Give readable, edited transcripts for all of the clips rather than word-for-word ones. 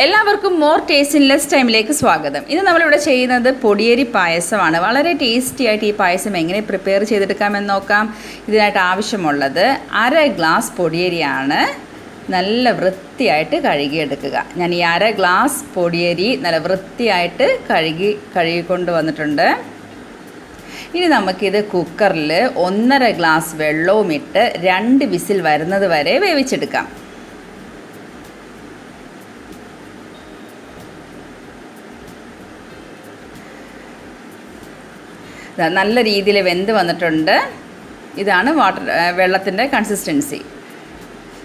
എല്ലാവർക്കും more taste in less ടൈമിലേക്ക് സ്വാഗതം. ഇന്ന് നമ്മളിവിടെ ചെയ്യുന്നത് പൊടിയരി പായസമാണ്. വളരെ ടേസ്റ്റി ആയിട്ട് ഈ പായസം എങ്ങനെ പ്രിപ്പയർ ചെയ്തെടുക്കാമെന്ന് നോക്കാം. ഇതിനായിട്ട് ആവശ്യമുള്ളത് 1/2 ഗ്ലാസ് പൊടിയരിയാണ്. നല്ല വൃത്തിയായിട്ട് കഴുകിയെടുക്കുക. ഞാൻ ഈ 1/2 ഗ്ലാസ് പൊടിയരി നല്ല വൃത്തിയായിട്ട് കഴുകിക്കൊണ്ട് വന്നിട്ടുണ്ട്. ഇനി നമുക്കിത് കുക്കറിൽ 1.5 ഗ്ലാസ് വെള്ളവും ഇട്ട് 2 വിസിൽ വരുന്നത് വരെ വേവിച്ചെടുക്കാം. നല്ല രീതിയിൽ വെന്ത് വന്നിട്ടുണ്ട്. ഇതാണ് വെള്ളത്തിൻ്റെ കൺസിസ്റ്റൻസി.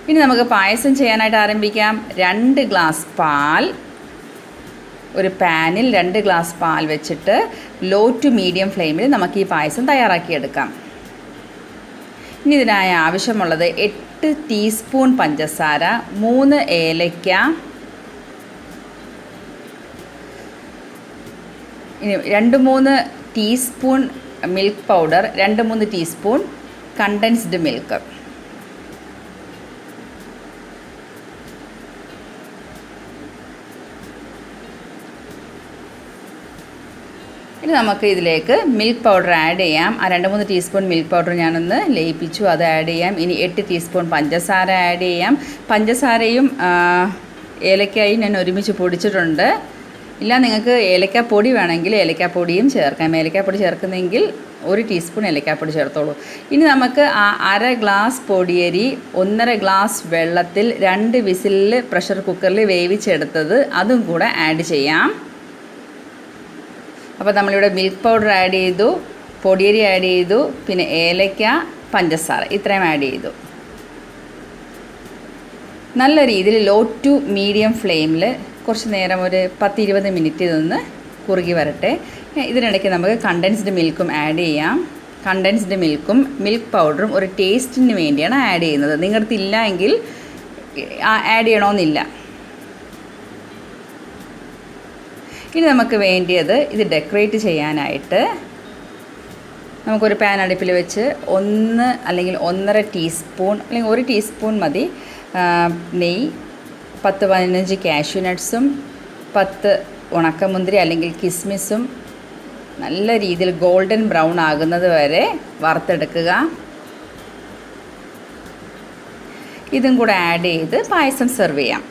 ഇനി നമുക്ക് പായസം ചെയ്യാനായിട്ട് ആരംഭിക്കാം. 2 ഗ്ലാസ് പാൽ, ഒരു പാനിൽ 2 ഗ്ലാസ് പാൽ വെച്ചിട്ട് ലോ ടു മീഡിയം ഫ്ലെയിമിൽ നമുക്ക് ഈ പായസം തയ്യാറാക്കിയെടുക്കാം. ഇനി ഇതിനായി ആവശ്യമുള്ളത് 8 ടീസ്പൂൺ പഞ്ചസാര, 3 ഏലക്ക, ഇനി 2-3 teaspoon milk powder, 2-3 teaspoon condensed milk. ഇനി നമുക്ക് ഇതിലേക്ക് മിൽക്ക് പൗഡർ ആഡ് ചെയ്യാം. ആ 2-3 ടീസ്പൂൺ മിൽക്ക് പൗഡർ ഞാനൊന്ന് ലയിപ്പിച്ചു, അത് ആഡ് ചെയ്യാം. ഇനി 8 ടീസ്പൂൺ പഞ്ചസാര ആഡ് ചെയ്യാം. പഞ്ചസാരയും ഏലക്കായും ഞാൻ ഒരുമിച്ച് പൊടിച്ചിട്ടുണ്ട്. ഇല്ല, നിങ്ങൾക്ക് ഏലക്കാപ്പൊടി വേണമെങ്കിൽ ഏലക്കാപ്പൊടിയും ചേർക്കാം. ഏലക്കാപ്പൊടി ചേർക്കുന്നെങ്കിൽ 1 ടീസ്പൂൺ ഏലക്കാപ്പൊടി ചേർത്തോളൂ. ഇനി നമുക്ക് ആ 1/2 ഗ്ലാസ് പൊടിയരി 1.5 ഗ്ലാസ് വെള്ളത്തിൽ 2 വിസിലിൽ പ്രഷർ കുക്കറിൽ വേവിച്ചെടുത്തത് അതും കൂടെ ആഡ് ചെയ്യാം. അപ്പോൾ നമ്മളിവിടെ മിൽക്ക് പൗഡർ ആഡ് ചെയ്തു, പൊടിയരി ആഡ് ചെയ്തു, പിന്നെ ഏലക്ക, പഞ്ചസാര ഇത്രയും ആഡ് ചെയ്തു. നല്ല രീതിയിൽ ലോ ടു മീഡിയം ഫ്ലെയിമിൽ കുറച്ച് നേരം ഒരു 10-20 മിനിറ്റ് ഇതൊന്ന് കുറുകി വരട്ടെ. ഇതിനിടയ്ക്ക് നമുക്ക് കണ്ടൻസ്ഡ് മിൽക്കും ആഡ് ചെയ്യാം. കണ്ടൻസ്ഡ് മിൽക്കും മിൽക്ക് പൗഡറും ഒരു ടേസ്റ്റിന് വേണ്ടിയാണ് ആഡ് ചെയ്യുന്നത്. നിങ്ങളുടെ ഇല്ല എങ്കിൽ ആഡ് ചെയ്യണമെന്നില്ല. ഇനി നമുക്ക് വേണ്ടിയത് ഇത് ഡെക്കറേറ്റ് ചെയ്യാനായിട്ട് നമുക്കൊരു പാൻ അടുപ്പിൽ വെച്ച് 1 അല്ലെങ്കിൽ 1.5 ടീസ്പൂൺ അല്ലെങ്കിൽ 1 ടീസ്പൂൺ മതി നെയ്യ്, 10-15 കാഷ്യൂ നട്ട്സും 10 ഉണക്കമുന്തിരി അല്ലെങ്കിൽ കിസ്മിസും നല്ല രീതിയിൽ ഗോൾഡൻ ബ്രൗൺ ആകുന്നത് വരെ വറുത്തെടുക്കുക. ഇതും കൂടെ ആഡ് ചെയ്ത് പായസം സെർവ് ചെയ്യാം.